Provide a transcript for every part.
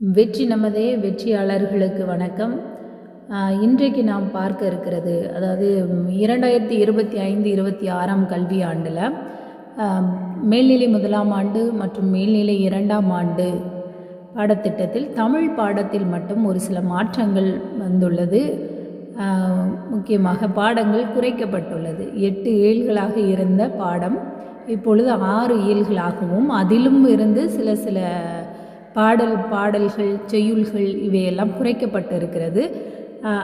வெற்றி நமதே வெற்றியாளர்களுக்கு வணக்கம். இன்றைக்கு நாம் பார்க்க இருக்கிறது, அதாவது 2025-26 கல்வி ஆண்டில் மேல்நிலை 1ஆம் ஆண்டு மற்றும் மேல்நிலை 2ஆம் ஆண்டு பாடத்திட்டத்தில் தமிழ் பாடத்தில் மட்டும் ஒரு சில மாற்றங்கள் வந்துள்ளது. முக்கியமாக பாடங்கள் குறைக்கப்பட்டுள்ளது. 8 இயல்களாக இருந்த பாடம் இப்பொழுது 6 இயல்களாகவும் அதிலும் இருந்து சில பாடல்கள் செய்யுள்கள் இவையெல்லாம் குறைக்கப்பட்டு இருக்கிறது.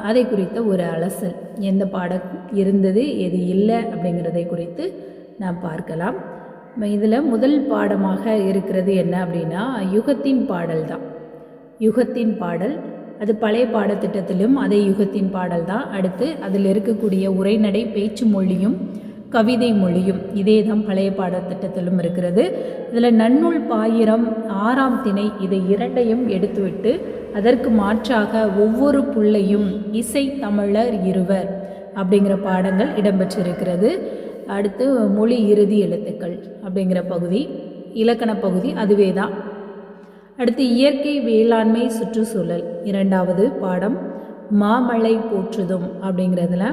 அதை குறித்த ஒரு அலசல், எந்த பாடம் இருந்தது எது இல்லை அப்படிங்கிறதை குறித்து நாம் பார்க்கலாம். இதில் முதல் பாடமாக இருக்கிறது என்ன அப்படின்னா, யுகத்தின் பாடல் தான். யுகத்தின் பாடல் அது பழைய பாடத்திட்டத்திலும் அதே யுகத்தின் பாடல் தான். அடுத்து அதில் இருக்கக்கூடிய உரைநடை பேச்சு மொழியும் கவிதை மொழியும் இதே தான் பழைய பாடத்திட்டத்திலும் இருக்கிறது. இதில் நன்னூல் பாயிரம் 6ஆம் திணை இதை இரண்டையும் எடுத்துவிட்டு அதற்கு மாற்றாக ஒவ்வொரு புள்ளையும் இசை தமிழர் இருவர் அப்படிங்கிற பாடங்கள் இடம்பெற்றிருக்கிறது. அடுத்து மொழி இறுதி எழுத்துக்கள் அப்படிங்கிற பகுதி, இலக்கண பகுதி அதுவே தான். அடுத்து இயற்கை வேளாண்மை சுற்றுச்சூழல் 2வது பாடம், மாமழை போற்றுதும் அப்படிங்கிறதுல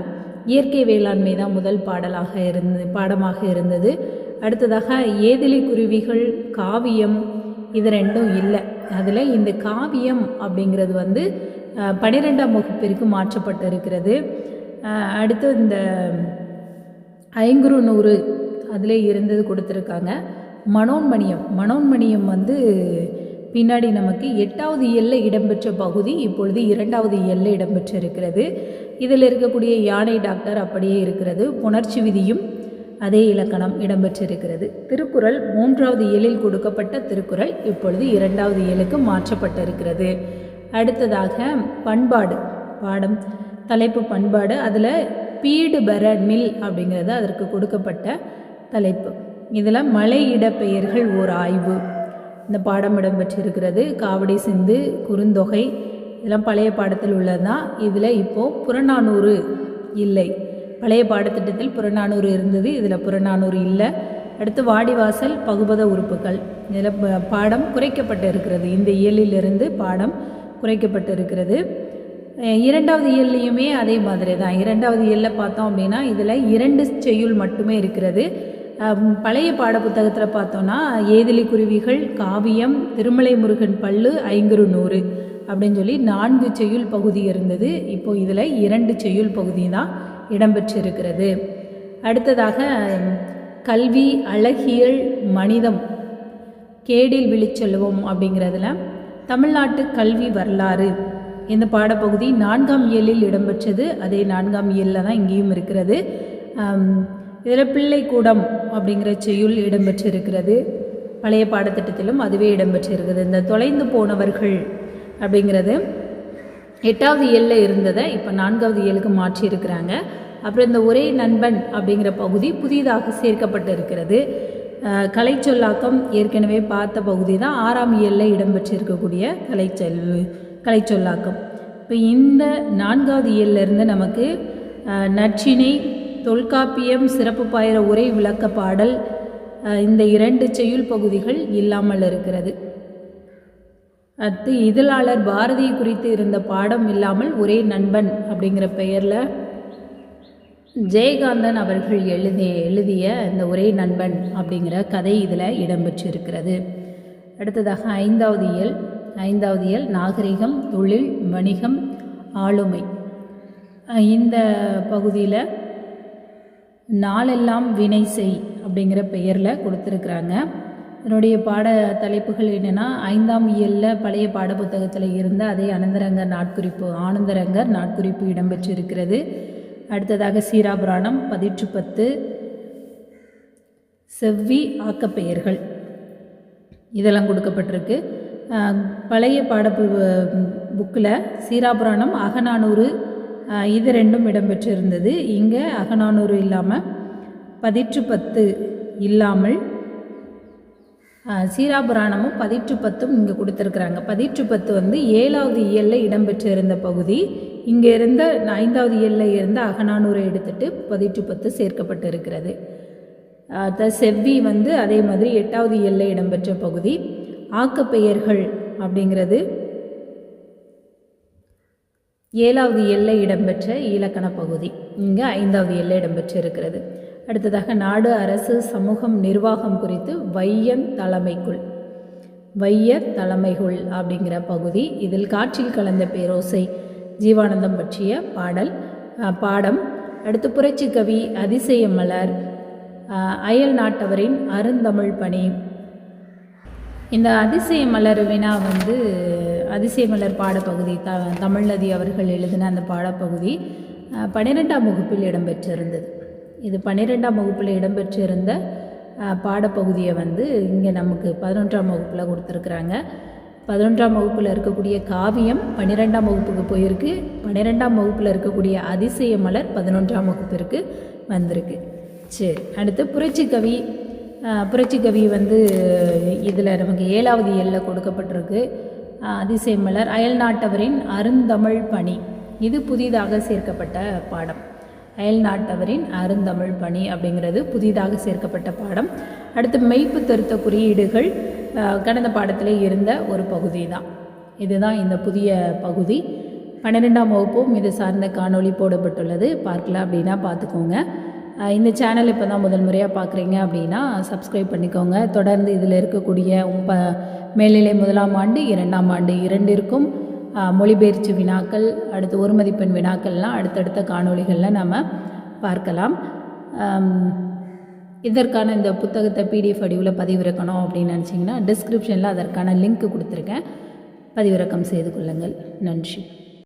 இயற்கை வேளாண்மை தான் முதல் பாடமாக இருந்தது. அடுத்ததாக ஏதிலி குருவிகள் காவியம் இது ரெண்டும் இல்லை. அதில் இந்த காவியம் அப்படிங்கிறது 12ஆம் வகுப்பிற்கு மாற்றப்பட்டு இருக்கிறது. அடுத்து இந்த 500 அதில் இருந்தது கொடுத்துருக்காங்க. மனோன்மணியம் பின்னாடி நமக்கு 8வது இயலில் இடம்பெற்ற பகுதி இப்பொழுது 2வது இயலில் இடம்பெற்றிருக்கிறது. இதில் இருக்கக்கூடிய யானை டாக்டர் அப்படியே இருக்கிறது. புணர்ச்சி விதியும் அதே இலக்கணம் இடம்பெற்றிருக்கிறது. திருக்குறள் 3வது இயலில் கொடுக்கப்பட்ட திருக்குறள் இப்பொழுது 2வது இயலுக்கு மாற்றப்பட்டிருக்கிறது. அடுத்ததாக பண்பாடு பாடம், தலைப்பு பண்பாடு. அதில் பீடு பெற நில் அப்படிங்கிறது அதற்கு கொடுக்கப்பட்ட தலைப்பு. இதில் மலை இடப்பெயர்கள் ஓர் ஆய்வு இந்த பாடம் இடம்பெற்றிருக்கிறது. காவடி சிந்து, குறுந்தொகை இதெல்லாம் பழைய பாடத்தில் உள்ளது தான். இதில் இப்போது புறநானூறு இல்லை. பழைய பாடத்திட்டத்தில் புறநானூறு இருந்தது, இதில் புறநானூறு இல்லை. அடுத்து வாடிவாசல் பகுபத உறுப்புகள் இதில் பாடம் குறைக்கப்பட்டு இருக்கிறது. இந்த இயலிலிருந்து பாடம் குறைக்கப்பட்டு இருக்கிறது. 2வது இயல்லையுமே அதே மாதிரி தான். 2வது இயலில் பார்த்தோம் அப்படின்னா இதில் 2 செய்யுள் மட்டுமே இருக்கிறது. பழைய பாடப்புத்தகத்தில் பார்த்தோன்னா ஏதிலி குருவிகள் காவியம், திருமலை முருகன் பல்லு 500 அப்படின்னு சொல்லி 4 செய்யுள் பகுதி இருந்தது. இப்போ இதில் 2 செய்யுள் பகுதி தான் இடம்பெற்றிருக்கிறது. அடுத்ததாக கல்வி அழகியல் மனிதம் கேடில் விழிச்செல்வோம் அப்படிங்கிறதுல தமிழ்நாட்டு கல்வி வரலாறு இந்த பாடப்பகுதி 4ஆம் இயலில் இடம்பெற்றது. அதே 4ஆம் இயலில் தான் இங்கேயும் இருக்கிறது. இதில் பிள்ளைக்கூடம் அப்படிங்கிற செய்யுள் இடம்பெற்றிருக்கிறது. பழைய பாடத்திட்டத்திலும் அதுவே இடம்பெற்றிருக்குது. இந்த தொலைந்து போனவர்கள் அப்படிங்கிறது 8வது இயலில் இருந்ததை இப்போ 4வது இயலுக்கு மாற்றி இருக்கிறாங்க. அப்புறம் இந்த ஒரே நண்பன் அப்படிங்கிற பகுதி புதிதாக சேர்க்கப்பட்டு இருக்கிறது. கலைச்சொல்லாக்கம் ஏற்கனவே பார்த்த பகுதி தான். 6ஆம் இயலில் இடம்பெற்றிருக்கக்கூடிய கலைச்சொல்லாக்கம். இப்போ இந்த 4வது இயலிருந்து நமக்கு நற்றிணை, தொல்காப்பியம், சிறப்பு பாயிர உரை விளக்க பாடல் இந்த 2 செய்யுள் பகுதிகள் இல்லாமல் இருக்கிறது. அடுத்து இதழாளர் பாரதி குறித்து இருந்த பாடம் இல்லாமல் ஒரே நண்பன் அப்படிங்கிற பெயரில் ஜெயகாந்தன் அவர்கள் எழுதிய இந்த ஒரே நண்பன் அப்படிங்கிற கதை இதில் இடம்பெற்றிருக்கிறது. அடுத்ததாக 5வது இயல் நாகரிகம், தொழில், வணிகம், ஆளுமை. இந்த பகுதியில் நாளெல்லாம் வினை செய் அப்படிங்கிற பெயரில் கொடுத்துருக்குறாங்க. இதனுடைய பாட தலைப்புகள் என்னென்னா, 5ஆம் இயலில் பழைய பாடப்புத்தகத்தில் இருந்த அதே ஆனந்தரங்கர் நாட்குறிப்பு இடம்பெற்றிருக்கிறது. அடுத்ததாக சீராபுராணம், பதிற்று 10, செவ்வி ஆக்கப்பெயர்கள் இதெல்லாம் கொடுக்கப்பட்டிருக்கு. பழைய புக்கில் சீராபுராணம், அகநானூறு இது 2ம் இடம்பெற்றிருந்தது. இங்கே அகநானூறு இல்லாமல் பதிற்று 10 இல்லாமல் சீராபுராணமும் பதிற்று 10ம் இங்கே கொடுத்துருக்குறாங்க. பதிற்று 10 7வது இயலில் இடம்பெற்றிருந்த பகுதி. இங்கே இருந்த 5வது இயலில் இருந்த அகநானூரை எடுத்துட்டு பதிற்று 10 சேர்க்கப்பட்டு இருக்கிறது. செவ்வி அதே மாதிரி 8வது இயலில் இடம்பெற்ற பகுதி. ஆக்கப்பெயர்கள் அப்படிங்கிறது 7வது எல்லை இடம்பெற்ற இலக்கண பகுதி. இங்கே 5வது எல்லை இடம்பெற்று இருக்கிறது. அடுத்ததாக நாடு, அரசு, சமூகம், நிர்வாகம் குறித்து வையன் தலைமைக்குள், வைய தலைமைக்குள் அப்படிங்கிற பகுதி. இதில் காற்றில் கலந்த பேரோசை, ஜீவானந்தம் பற்றிய பாடம். அடுத்து புரட்சி கவி, அதிசய மலர், அயல் நாட்டவரின் அருந்தமிழ் பணி. இந்த அதிசய மலர் வினா அதிசய மலர் பாடப்பகுதி தமிழ்நதி அவர்கள் எழுதின அந்த பாடப்பகுதி 12ஆம் வகுப்பில் இடம்பெற்றிருந்தது. இது 12ஆம் வகுப்பில் இடம்பெற்றிருந்த பாடப்பகுதியை இங்கே நமக்கு 11ஆம் வகுப்பில் கொடுத்துருக்குறாங்க. 11ஆம் வகுப்பில் இருக்கக்கூடிய காவியம் 12ஆம் வகுப்புக்கு போயிருக்கு. 12ஆம் வகுப்பில் இருக்கக்கூடிய அதிசய மலர் 11ஆம் வகுப்பிற்கு வந்திருக்கு. சரி, அடுத்து புரட்சி கவி. இதில் நமக்கு 7வது எல்லை கொடுக்கப்பட்டிருக்கு. அதிசய மலர், அயல் நாட்டவரின் அருந்தமிழ் பணி, இது புதிதாக சேர்க்கப்பட்ட பாடம். அயல் நாட்டவரின் அருந்தமிழ் பணி அப்படிங்கிறது புதிதாக சேர்க்கப்பட்ட பாடம். அடுத்து மெய்ப்பு திருத்த குறியீடுகள் கடந்த பாடத்தில் இருந்த ஒரு பகுதி தான். இதுதான் இந்த புதிய பகுதி. 12ஆம் வகுப்பும் இது சார்ந்த காணொளி போடப்பட்டுள்ளது. பார்க்கலாம் அப்படின்னா பார்த்துக்கோங்க. இந்த சேனல் இப்போ தான் முதல் முறையாக பார்க்குறீங்க அப்படின்னா சப்ஸ்கிரைப் பண்ணிக்கோங்க. தொடர்ந்து இதில் இருக்கக்கூடிய மேல்நிலை 1ஆம் ஆண்டு 2ஆம் ஆண்டு இரண்டிற்கும் மொழிபெயர்ச்சி வினாக்கள், அடுத்து ஒரு மதிப்பெண் வினாக்கள்லாம் அடுத்தடுத்த காணொளிகளில் நம்ம பார்க்கலாம். இதற்கான இந்த புத்தகத்தை PDF வடிவில் பதிவிறக்கணும் அப்படின்னு நினச்சிங்கன்னா டிஸ்கிரிப்ஷனில் அதற்கான லிங்க் கொடுத்துருக்கேன். பதிவிறக்கம் செய்து கொள்ளுங்கள். நன்றி.